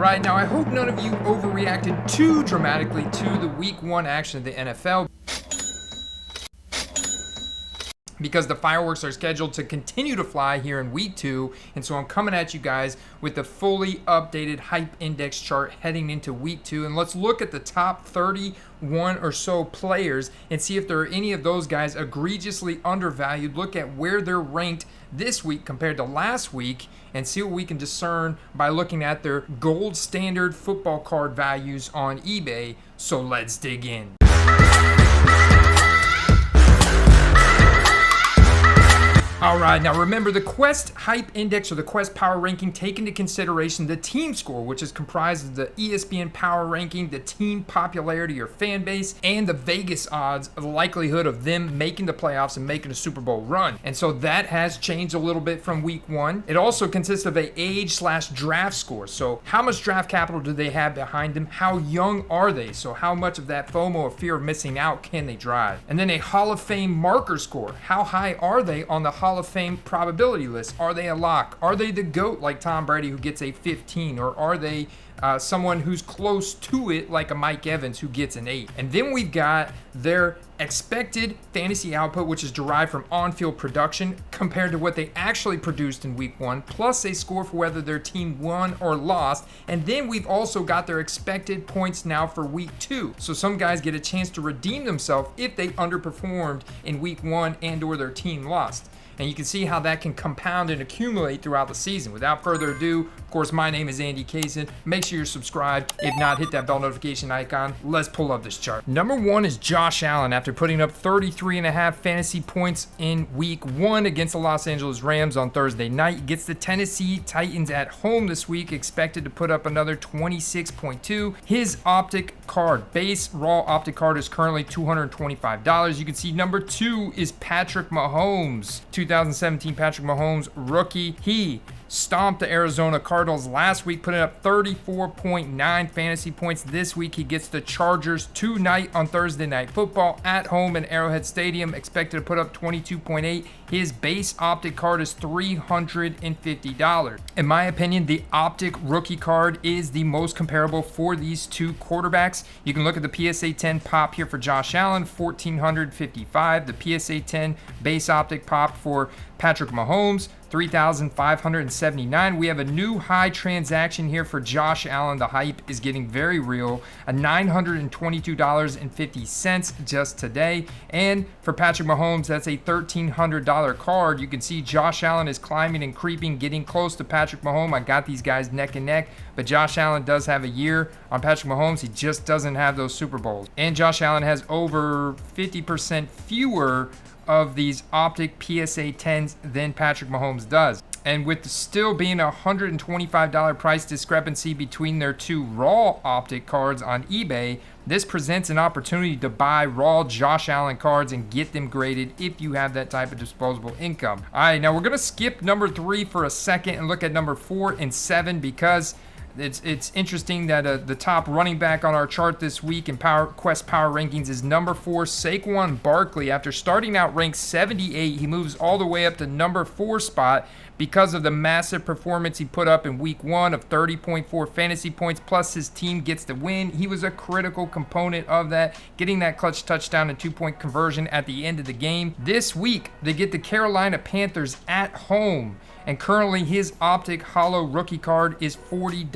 right, now I hope none of you overreacted too dramatically to the week 1 action of the NFL, because the fireworks are scheduled to continue to fly here in week 2, and so I'm coming at you guys with the fully updated hype index chart heading into week 2, and let's look at the top 31 or so players and see if there are any of those guys egregiously undervalued. Look at where they're ranked this week compared to last week and see what we can discern by looking at their gold standard football card values on eBay. So let's dig in. All right, now remember, the Quest Hype Index or the Quest Power Ranking take into consideration the team score, which is comprised of the ESPN Power Ranking, the team popularity or fan base, and the Vegas odds of the likelihood of them making the playoffs and making a Super Bowl run. And so that has changed a little bit from week 1. It also consists of a age/draft score. So how much draft capital do they have behind them? How young are they? So how much of that FOMO or fear of missing out can they drive? And then a Hall of Fame marker score. How high are they on the Hall of Fame probability list? Are they a lock? Are they the GOAT like Tom Brady who gets a 15? Or are they someone who's close to it like a Mike Evans who gets an 8? And then we've got their expected fantasy output, which is derived from on-field production compared to what they actually produced in week 1, plus a score for whether their team won or lost. And then we've also got their expected points now for week 2. So some guys get a chance to redeem themselves if they underperformed in week 1 and or their team lost. And you can see how that can compound and accumulate throughout the season. Without further ado, of course, my name is Andy Kaysen. Make sure you're subscribed. If not, hit that bell notification icon. Let's pull up this chart. Number 1 is Josh Allen. After putting up 33.5 fantasy points in week 1 against the Los Angeles Rams on Thursday night, he gets the Tennessee Titans at home this week, expected to put up another 26.2. His optic card, base raw optic card, is currently $225. You can see number 2 is Patrick Mahomes. 2017 Patrick Mahomes, rookie. He stomped the Arizona Cardinals last week, putting up 34.9 fantasy points. This week he gets the Chargers tonight on Thursday Night Football at home in Arrowhead Stadium, expected to put up 22.8. His base optic card is $350. In my opinion, the optic rookie card is the most comparable for these two quarterbacks. You can look at the PSA 10 pop here for Josh Allen, $1,455. The PSA 10 base optic pop for Patrick Mahomes, $3,579. We have a new high transaction here for Josh Allen. The hype is getting very real. A $922.50 just today. And for Patrick Mahomes, that's a $1,300 card. You can see Josh Allen is climbing and creeping, getting close to Patrick Mahomes. I got these guys neck and neck, but Josh Allen does have a year on Patrick Mahomes. He just doesn't have those Super Bowls. And Josh Allen has over 50% fewer of these optic PSA 10s than Patrick Mahomes does. And with still being a $125 price discrepancy between their two raw optic cards on eBay, this presents an opportunity to buy raw Josh Allen cards and get them graded if you have that type of disposable income. All right, now we're going to skip number 3 for a second and look at number 4 and 7 because it's interesting that the top running back on our chart this week in Quest Power Rankings is number 4, Saquon Barkley. After starting out ranked 78, he moves all the way up to number 4 spot because of the massive performance he put up in week 1 of 30.4 fantasy points, plus his team gets the win. He was a critical component of that, getting that clutch touchdown and 2-point conversion at the end of the game. This week, they get the Carolina Panthers at home, and currently his optic hollow rookie card is $40.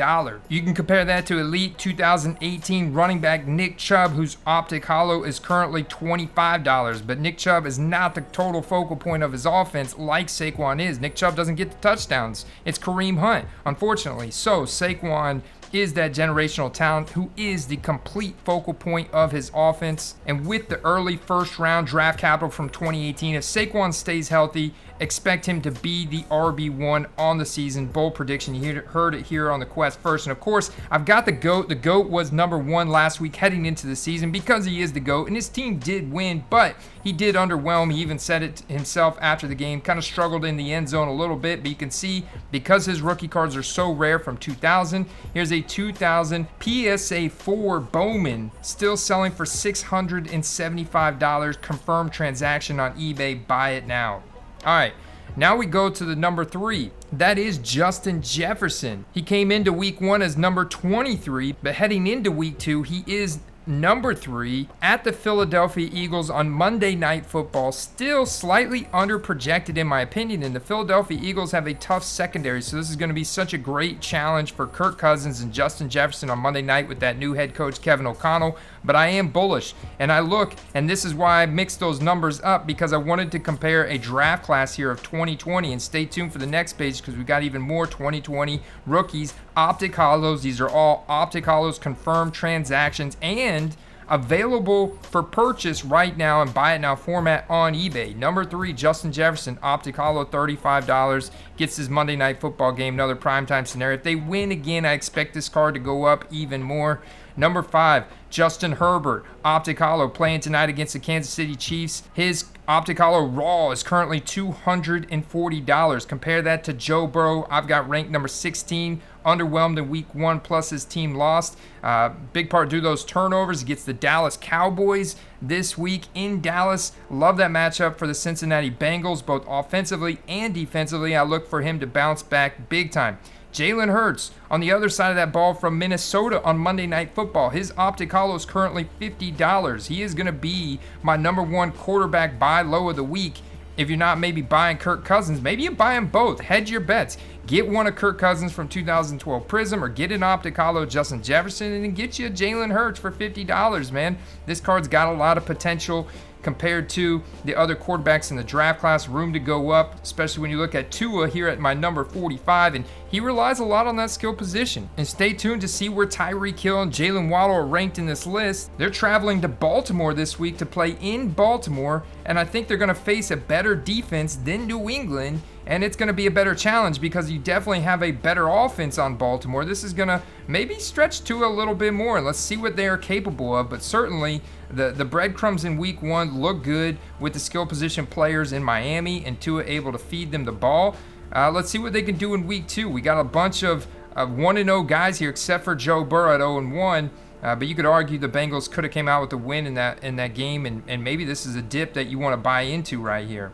You can compare that to elite 2018 running back Nick Chubb, whose optic hollow is currently $25, but Nick Chubb is not the total focal point of his offense like Saquon is. Nick Chubb doesn't get the touchdowns. It's Kareem Hunt, unfortunately. So Saquon is that generational talent who is the complete focal point of his offense. And with the early first round draft capital from 2018, if Saquon stays healthy, expect him to be the RB1 on the season. Bold prediction. You heard it here on the Quest first. And of course, I've got the GOAT. The GOAT was number 1 last week heading into the season because he is the GOAT. And his team did win, but he did underwhelm. He even said it himself after the game. Kind of struggled in the end zone a little bit, but you can see because his rookie cards are so rare from 2000, here's a 2000 PSA 4 Bowman still selling for $675. Confirmed transaction on eBay. Buy it now. All right, Now we go to the number 3. That is Justin Jefferson. He came into week 1 as number 23, but heading into week 2, he is number 3 at the Philadelphia Eagles on Monday Night Football. Still slightly under-projected in my opinion, and the Philadelphia Eagles have a tough secondary, so this is going to be such a great challenge for Kirk Cousins and Justin Jefferson on Monday night with that new head coach Kevin O'Connell. But I am bullish, and I look, and this is why I mixed those numbers up, because I wanted to compare a draft class here of 2020, and stay tuned for the next page because we got even more 2020 rookies, optic hollows. These are all optic hollows, confirmed transactions, and available for purchase right now and buy it now format on eBay. Number 3, Justin Jefferson, optic hollow, $35. Gets his Monday Night Football game, another primetime scenario. If they win again, I expect this card to go up even more. Number 5, Justin Herbert, optic hollow, playing tonight against the Kansas City Chiefs. His optic hollow raw is currently $240. Compare that to Joe Burrow. I've got ranked number 16, underwhelmed in week 1, plus his team lost. Big part due to those turnovers. He gets the Dallas Cowboys this week in Dallas. Love that matchup for the Cincinnati Bengals, both offensively and defensively. I look for him to bounce back big time. Jalen Hurts on the other side of that ball from Minnesota on Monday Night Football. His optic hollow is currently $50. He is going to be my number 1 quarterback buy low of the week. If you're not maybe buying Kirk Cousins, maybe you buy them both. Hedge your bets. Get one of Kirk Cousins from 2012 Prism, or get an optic hollow Justin Jefferson, and then get you a Jalen Hurts for $50, man. This card's got a lot of potential compared to the other quarterbacks in the draft class. Room to go up, especially when you look at Tua here at my number 45, and he relies a lot on that skill position. And stay tuned to see where Tyreek Hill and Jalen Waddle are ranked in this list. They're traveling to Baltimore this week to play in Baltimore, and I think they're going to face a better defense than New England, and it's going to be a better challenge because you definitely have a better offense on Baltimore. This is going to maybe stretch Tua a little bit more, and let's see what they are capable of. But certainly the breadcrumbs in week 1 look good with the skill position players in Miami and Tua able to feed them the ball. Let's see what they can do in week 2. We got a bunch of 1-0 guys here, except for Joe Burrow at 0-1. But you could argue the Bengals could have came out with a win in that game, and maybe this is a dip that you want to buy into right here.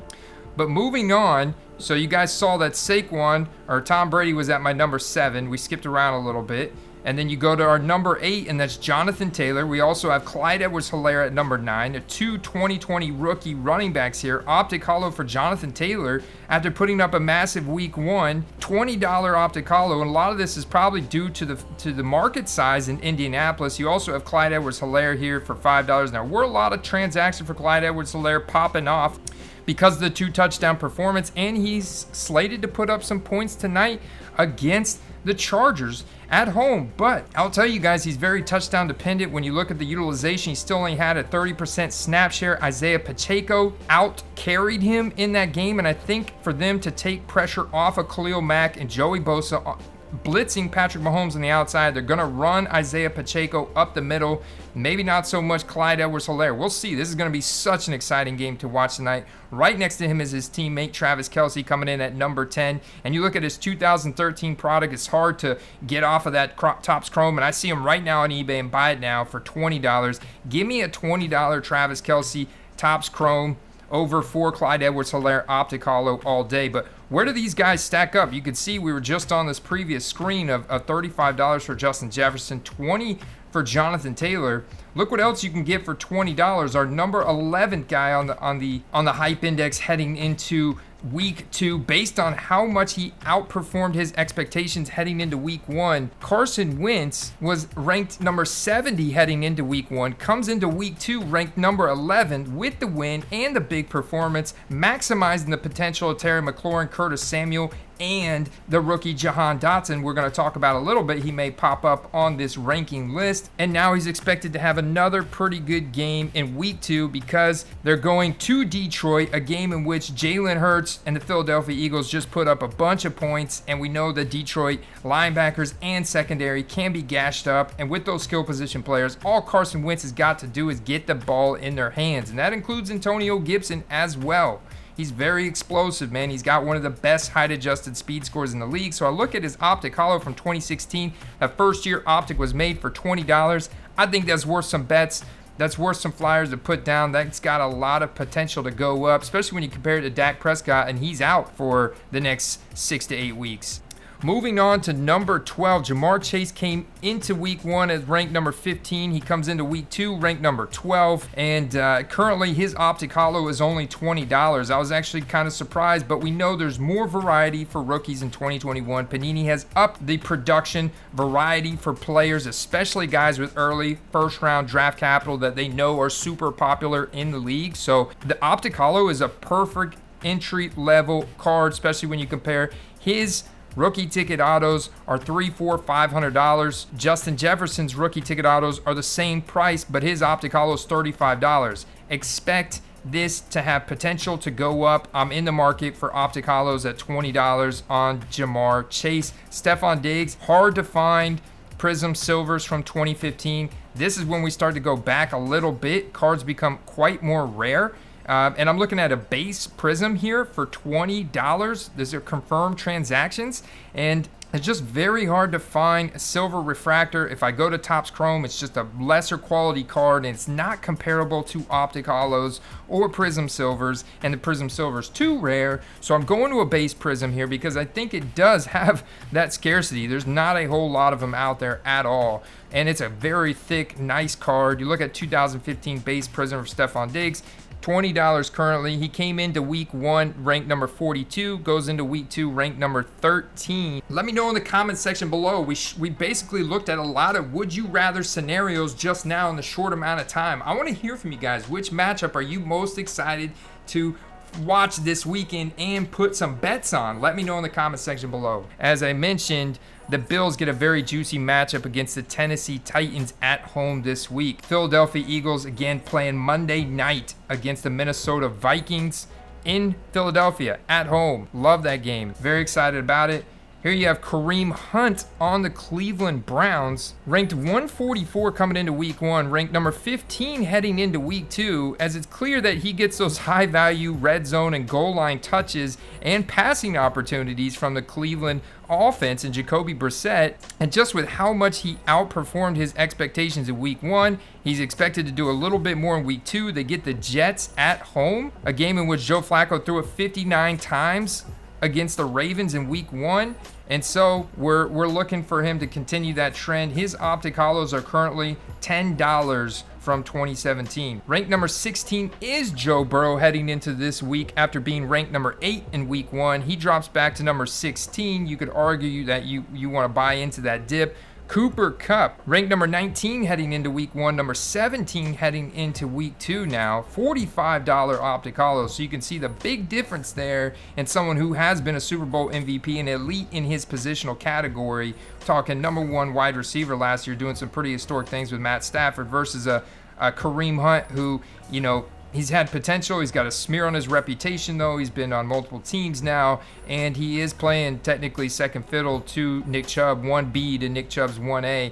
But moving on, so you guys saw that Saquon, or Tom Brady, was at my number 7. We skipped around a little bit. And then you go to our number 8, and that's Jonathan Taylor. We also have Clyde Edwards-Helaire at number 9. The 2 2020 rookie running backs here. Optic hollow for Jonathan Taylor after putting up a massive week 1. $20 optic hollow, and a lot of this is probably due to the market size in Indianapolis. You also have Clyde Edwards-Helaire here for $5. Now, we're a lot of transactions for Clyde Edwards-Helaire popping off because of the 2 touchdown performance, and he's slated to put up some points tonight against the Chargers at home. But I'll tell you guys, he's very touchdown dependent. When you look at the utilization, he still only had a 30% snap share. Isaiah Pacheco out carried him in that game, and I think for them to take pressure off of Khalil Mack and Joey Bosa blitzing Patrick Mahomes on the outside, they're going to run Isaiah Pacheco up the middle. Maybe not so much Clyde Edwards-Helaire. We'll see. This is going to be such an exciting game to watch tonight. Right next to him is his teammate Travis Kelce coming in at number 10. And you look at his 2013 product, it's hard to get off of that Topps Chrome. And I see him right now on eBay and buy it now for $20. Give me a $20 Travis Kelce Topps Chrome over 4 Clyde Edwards-Helaire optic hollow all day. But where do these guys stack up? You can see we were just on this previous screen of $35 for Justin Jefferson, $20 for Jonathan Taylor. Look what else you can get for $20. Our number 11th guy on the hype index heading into week 2, based on how much he outperformed his expectations heading into week 1. Carson Wentz was ranked number 70 heading into week 1, comes into week 2 ranked number 11 with the win and the big performance, maximizing the potential of Terry McLaurin, Curtis Samuel, and the rookie Jahan Dotson. We're going to talk about a little bit. He may pop up on this ranking list. And now he's expected to have another pretty good game in week 2 because they're going to Detroit, a game in which Jalen Hurts and the Philadelphia Eagles just put up a bunch of points. And we know that Detroit linebackers and secondary can be gashed up. And with those skill position players, all Carson Wentz has got to do is get the ball in their hands. And that includes Antonio Gibson as well. He's very explosive, man. He's got one of the best height-adjusted speed scores in the league. So I look at his optic hollow from 2016. That first year optic was made for $20. I think that's worth some bets. that's worth some flyers to put down. That's got a lot of potential to go up, especially when you compare it to Dak Prescott, and he's out for the next 6 to 8 weeks. Moving on to number 12, Ja'Marr Chase came into week 1 as ranked number 15. He comes into week 2 ranked number 12, and currently his Optic Holo is only $20. I was actually kind of surprised, but we know there's more variety for rookies in 2021. Panini has upped the production variety for players, especially guys with early first-round draft capital that they know are super popular in the league. So the Optic Holo is a perfect entry-level card, especially when you compare his rookie ticket autos are $300, $400, $500. Justin Jefferson's rookie ticket autos are the same price, but his Optic Holo is $35. Expect this to have potential to go up. I'm in the market for Optic Holos at $20 on Ja'Marr Chase. Stephon Diggs, hard to find Prism Silvers from 2015. This is when we start to go back a little bit. Cards become quite more rare. And I'm looking at a base Prism here for $20. These are confirmed transactions, and it's just very hard to find a silver refractor. If I go to Topps Chrome, it's just a lesser quality card, and it's not comparable to Optic Holos or Prism Silvers, and the Prism Silver's too rare. So I'm going to a base Prism here because I think it does have that scarcity. There's not a whole lot of them out there at all, and it's a very thick, nice card. You look at 2015 base Prism for Stephon Diggs, $20 currently. He came into week 1 ranked number 42, goes into week 2 ranked number 13. Let me know in the comments section below. We basically looked at a lot of would you rather scenarios just now in the short amount of time. I want to hear from you guys. Which matchup are you most excited to watch this weekend and put some bets on? Let me know in the comment section below. As I mentioned, the Bills get a very juicy matchup against the Tennessee Titans at home this week. Philadelphia Eagles again playing Monday night against the Minnesota Vikings in Philadelphia at home. Love that game. Very excited about it. Here you have Kareem Hunt on the Cleveland Browns, ranked 144 coming into week 1, ranked number 15 heading into week 2, as it's clear that he gets those high value red zone and goal line touches and passing opportunities from the Cleveland offense and Jacoby Brissett. And just with how much he outperformed his expectations in week 1, he's expected to do a little bit more in week 2. They get the Jets at home, a game in which Joe Flacco threw it 59 times against the Ravens in week 1, and so we're looking for him to continue that trend. His Optic Holos are currently $10 from 2017. Ranked number 16 is Joe Burrow heading into this week after being ranked number 8 in week 1. He drops back to number 16. You could argue that you want to buy into that dip. Cooper Kupp, ranked number 19 heading into week 1, number 17 heading into week 2 now, $45 Optic Holo. So you can see the big difference there in someone who has been a Super Bowl MVP and elite in his positional category. Talking number 1 wide receiver last year, doing some pretty historic things with Matt Stafford versus a Kareem Hunt who, you know, he's had potential. He's got a smear on his reputation, though. He's been on multiple teams now, and he is playing technically second fiddle to Nick Chubb, 1B to Nick Chubb's 1A.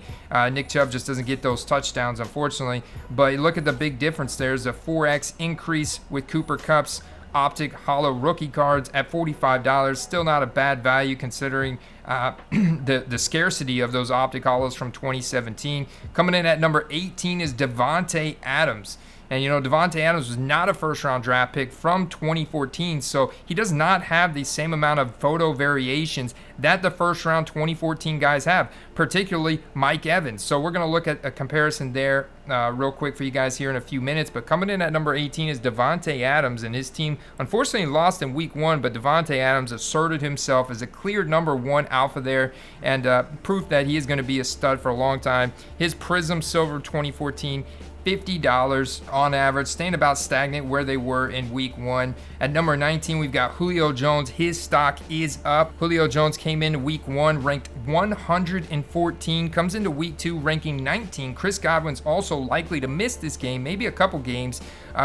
Nick Chubb just doesn't get those touchdowns, unfortunately. But look at the big difference. There's a 4X increase with Cooper Kupp's Optic Holo rookie cards at $45. Still not a bad value considering the scarcity of those Optic Holos from 2017. Coming in at number 18 is Davante Adams. And, you know, Davante Adams was not a first-round draft pick from 2014, so he does not have the same amount of photo variations that the first-round 2014 guys have, particularly Mike Evans. So we're going to look at a comparison there real quick for you guys here in a few minutes. But coming in at number 18 is Davante Adams, and his team unfortunately lost in week 1, but Davante Adams asserted himself as a clear number 1 alpha there and proof that he is going to be a stud for a long time. His Prism Silver 2014, $50 on average, staying about stagnant where they were in week 1. At number 19, we've got Julio Jones. His stock is up. Julio Jones came into week 1 ranked 114, comes into week 2 ranking 19. Chris Godwin's also likely to miss this game, maybe a couple games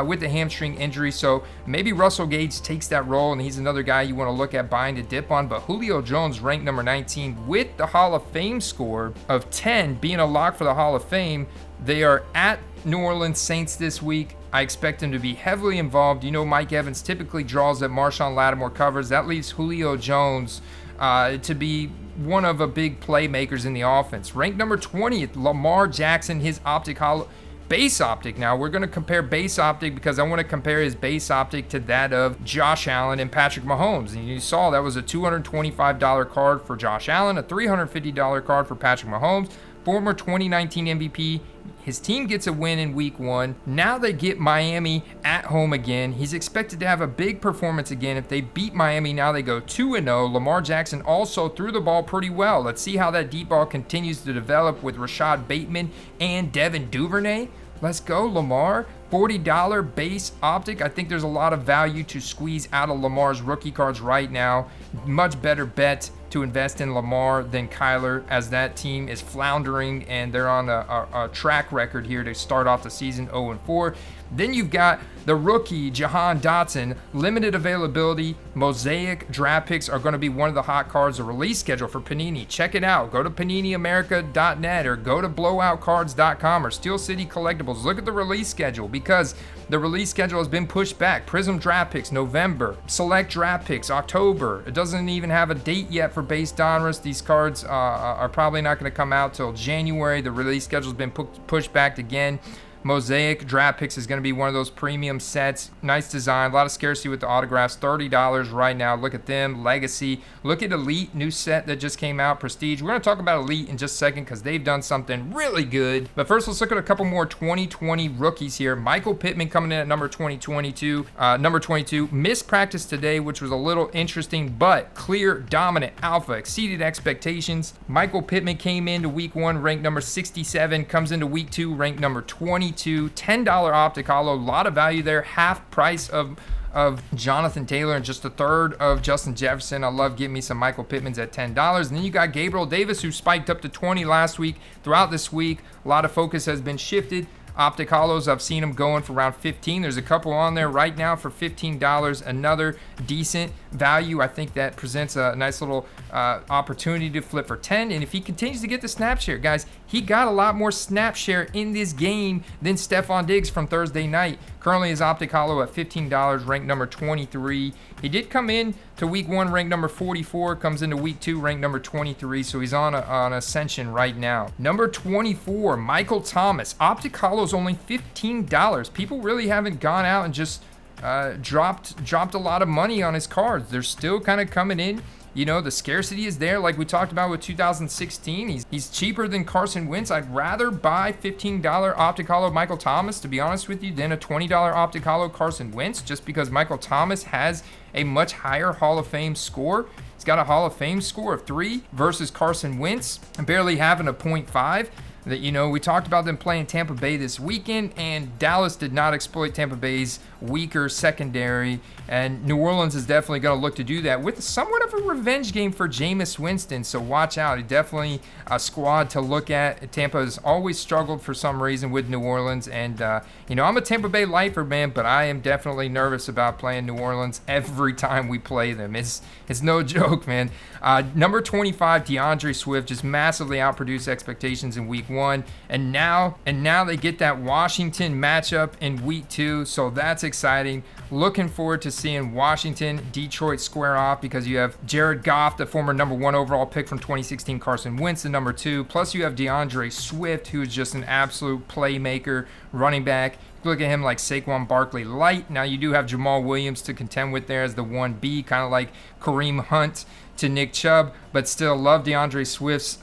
with the hamstring injury, so maybe Russell Gage takes that role, and he's another guy you want to look at buying to dip on. But Julio Jones ranked number 19 with the Hall of Fame score of 10, being a lock for the Hall of Fame. They are at New Orleans Saints this week. I expect him to be heavily involved. You know, Mike Evans typically draws that Marshawn Lattimore covers. That leaves Julio Jones to be one of the big playmakers in the offense. Ranked number 20th, Lamar Jackson. His Optic Holo base optic. Now we're going to compare base optic because I want to compare his base optic to that of Josh Allen and Patrick Mahomes. And you saw that was a $225 card for Josh Allen, a $350 card for Patrick Mahomes, former 2019 MVP. His team gets a win in week 1. Now they get Miami at home again. He's expected to have a big performance again. If they beat Miami, now they go 2-0. Lamar Jackson also threw the ball pretty well. Let's see how that deep ball continues to develop with Rashad Bateman and Devin Duvernay. Let's go, Lamar. $40 base optic. I think there's a lot of value to squeeze out of Lamar's rookie cards right now. Much better bet to invest in Lamar than Kyler, as that team is floundering and they're on a track record here to start off the season 0-4. Then you've got the rookie Jahan Dotson, limited availability. Mosaic draft picks are going to be one of the hot cards. The release schedule for Panini, check it out. Go to PaniniAmerica.net or go to BlowoutCards.com or Steel City Collectibles. Look at the release schedule because the release schedule has been pushed back. Prism draft picks, November. Select draft picks, October. It doesn't even have a date yet for base Donruss. These cards are probably not going to come out till January. The release schedule has been pushed back again. Mosaic draft picks is going to be one of those premium sets. Nice design, a lot of scarcity with the autographs. $30 right now. Look at them. Legacy. Look at Elite, new set that just came out. Prestige. We're going to talk about Elite in just a second because they've done something really good. But first, let's look at a couple more 2020 rookies here. Michael Pittman coming in at number 22. Missed practice today, which was a little interesting, but clear, dominant alpha, exceeded expectations. Michael Pittman came into week 1 ranked number 67, comes into week 2 ranked number 22. $10 optic holo, a lot of value there, half price of Jonathan Taylor and just a third of Justin Jefferson. I love getting me some Michael Pittmans at $10. And then you got Gabriel Davis, who spiked up to 20 last week. Throughout this week, a lot of focus has been shifted. Optic holos, I've seen them going for around 15. There's a couple on there right now for $15. Another decent value. I think that presents a nice little opportunity to flip for 10. And if he continues to get the snap share, guys, he got a lot more snap share in this game than Stephon Diggs from Thursday night. Currently his optic holo at $15, ranked number 23. He did come in to week 1 ranked number 44, comes into week 2 ranked number 23, so he's on ascension right now. Number 24, Michael Thomas. Optic holo is only $15. People really haven't gone out and just dropped a lot of money on his cards. They're still kind of coming in. You know, the scarcity is there, like we talked about with 2016. He's cheaper than Carson Wentz. I'd rather buy $15 optic holo Michael Thomas, to be honest with you, than a $20 optic holo Carson Wentz, just because Michael Thomas has a much higher Hall of Fame score. He's got a Hall of Fame score of 3 versus Carson Wentz barely having a 0.5. That, you know, we talked about them playing Tampa Bay this weekend, and Dallas did not exploit Tampa Bay's weaker secondary, and New Orleans is definitely going to look to do that with somewhat of a revenge game for Jameis Winston, so watch out. He definitely a squad to look at. Tampa has always struggled for some reason with New Orleans, and you know, I'm a Tampa Bay lifer, man, but I am definitely nervous about playing New Orleans every time we play them. It's no joke, man. Number 25, DeAndre Swift, just massively outproduced expectations in week 1, and now they get that Washington matchup in week 2, so that's exciting. Looking forward to seeing Washington, Detroit square off, because you have Jared Goff, the former number 1 overall pick from 2016, Carson Wentz, the number 2, plus you have DeAndre Swift, who is just an absolute playmaker, running back. Look at him like Saquon Barkley light. Now you do have Jamal Williams to contend with there as the 1B, kind of like Kareem Hunt to Nick Chubb, but still love DeAndre Swift's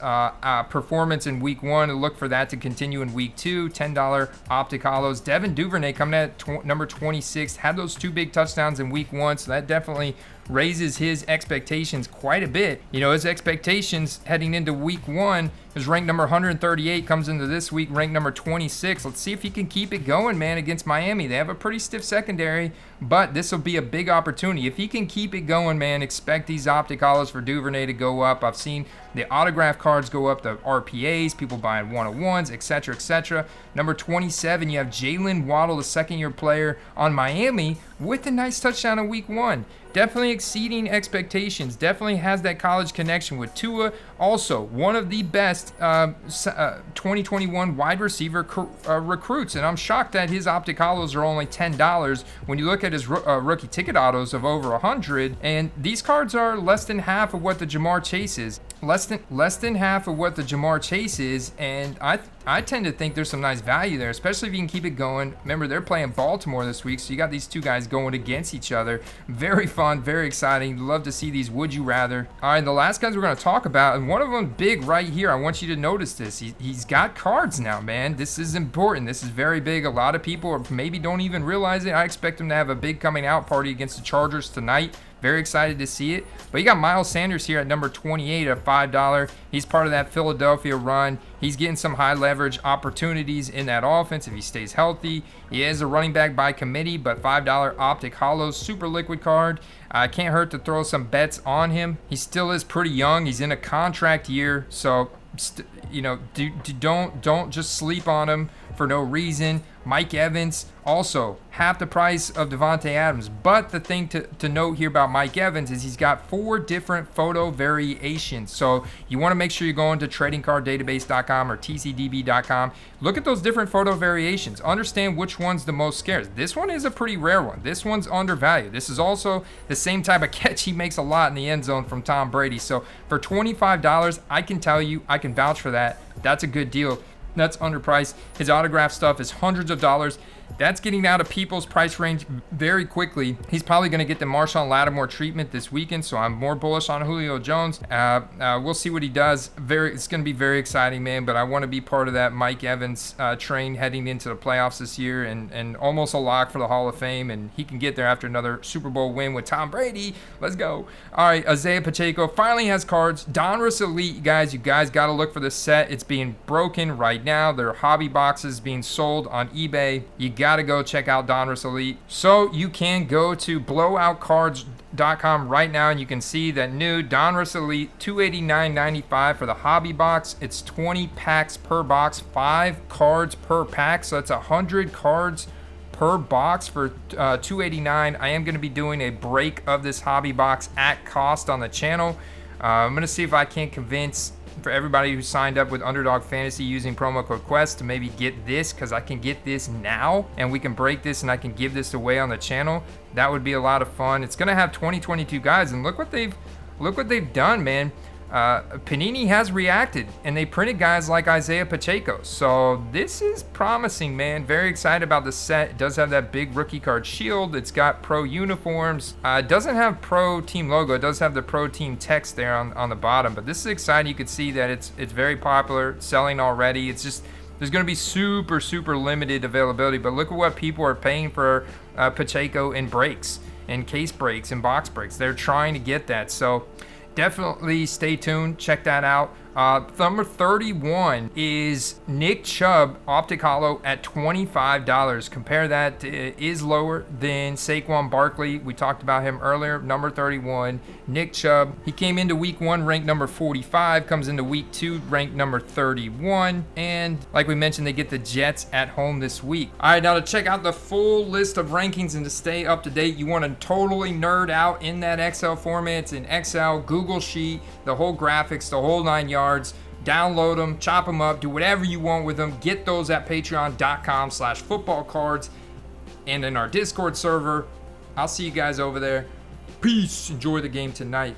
performance in week 1 and look for that to continue in week 2. $10 optic holos. Devin Duvernay coming at number 26, had those 2 big touchdowns in week 1, so that definitely raises his expectations quite a bit. You know, his expectations heading into week 1 is ranked number 138, comes into this week ranked number 26. Let's see if he can keep it going, man, against Miami. They have a pretty stiff secondary, but this will be a big opportunity. If he can keep it going, man, expect these optic holos for Duvernay to go up. I've seen the autograph cards go up, the RPAs, people buying 101s, etc., etc. Number 27, you have Jalen Waddle, the second-year player on Miami, with a nice touchdown in week 1. Definitely exceeding expectations. Definitely has that college connection with Tua. Also, one of the best 2021 wide receiver recruits. And I'm shocked that his optic holos are only $10 when you look at his rookie ticket autos of over 100. And these cards are less than half of what the Jamar Chase is. Less than half of what the Jamar Chase is. And I I tend to think there's some nice value there, especially if you can keep it going. Remember, they're playing Baltimore this week, so you got these two guys going against each other. Very fun, very exciting. Love to see these would you rather. All right, the last guys we're going to talk about, and one of them big right here. I want you to notice this. He's got cards now, man. This is important. This is very big. A lot of people maybe don't even realize it. I expect him to have a big coming out party against the Chargers tonight. Very excited to see it. But you got Miles Sanders here at number 28 at $5. He's part of that Philadelphia run. He's getting some high leverage opportunities in that offense if he stays healthy. He is a running back by committee, but $5 Optic Hollows, super liquid card. Can't hurt to throw some bets on him. He still is pretty young. He's in a contract year, so don't just sleep on him for no reason. Mike Evans, also half the price of Devontae Adams. But the thing to note here about Mike Evans is he's got 4 different photo variations. So you want to make sure you're going to tradingcarddatabase.com or tcdb.com. Look at those different photo variations. Understand which one's the most scarce. This one is a pretty rare one. This one's undervalued. This is also the same type of catch he makes a lot in the end zone from Tom Brady. So for $25, I can tell you, I can vouch for that. That's a good deal. That's underpriced. His autograph stuff is hundreds of dollars. That's getting out of people's price range very quickly. He's probably going to get the Marshawn Lattimore treatment this weekend, so I'm more bullish on Julio Jones. We'll see what he does. It's going to be very exciting, man, but I want to be part of that Mike Evans train heading into the playoffs this year, and almost a lock for the Hall of Fame, and he can get there after another Super Bowl win with Tom Brady. Let's go. All right, Isaiah Pacheco finally has cards. Donruss Elite, you guys got to look for this set. It's being broken right now. There are hobby boxes being sold on eBay. You got to go check out Donruss Elite. So you can go to blowoutcards.com right now and you can see that new Donruss Elite $289.95 for the hobby box. It's 20 packs per box, 5 cards per pack, so that's 100 cards per box for $289. I am going to be doing a break of this hobby box at cost on the channel. I'm going to see if I can convince for everybody who signed up with Underdog Fantasy using promo code QUEST to maybe get this, because I can get this now and we can break this and I can give this away on the channel. That would be a lot of fun. It's gonna have 2022 guys, and look what they've done, man. Panini has reacted and they printed guys like Isaiah Pacheco. So this is promising, man. Very excited about the set. It does have that big rookie card shield. It's got pro uniforms. It doesn't have pro team logo. It does have the pro team text there on the bottom, but this is exciting. You can see that it's very popular, selling already. It's just, there's going to be super limited availability, but look at what people are paying for Pacheco in breaks, in case breaks, in box breaks. They're trying to get that. So definitely stay tuned. Check that out. Number 31 is Nick Chubb Optic Hollow at $25. Compare that, is lower than Saquon Barkley. We talked about him earlier. Number 31, Nick Chubb. He came into week 1 ranked number 45, comes into week 2 ranked number 31. And like we mentioned, they get the Jets at home this week. All right, now to check out the full list of rankings and to stay up to date, you want to totally nerd out in that Excel format. It's in Excel, Google Sheet, the whole graphics, the whole 9 yards. Download them, chop them up, do whatever you want with them. Get those at patreon.com/footballcards and in our Discord server. I'll see you guys over there. Peace. Enjoy the game tonight.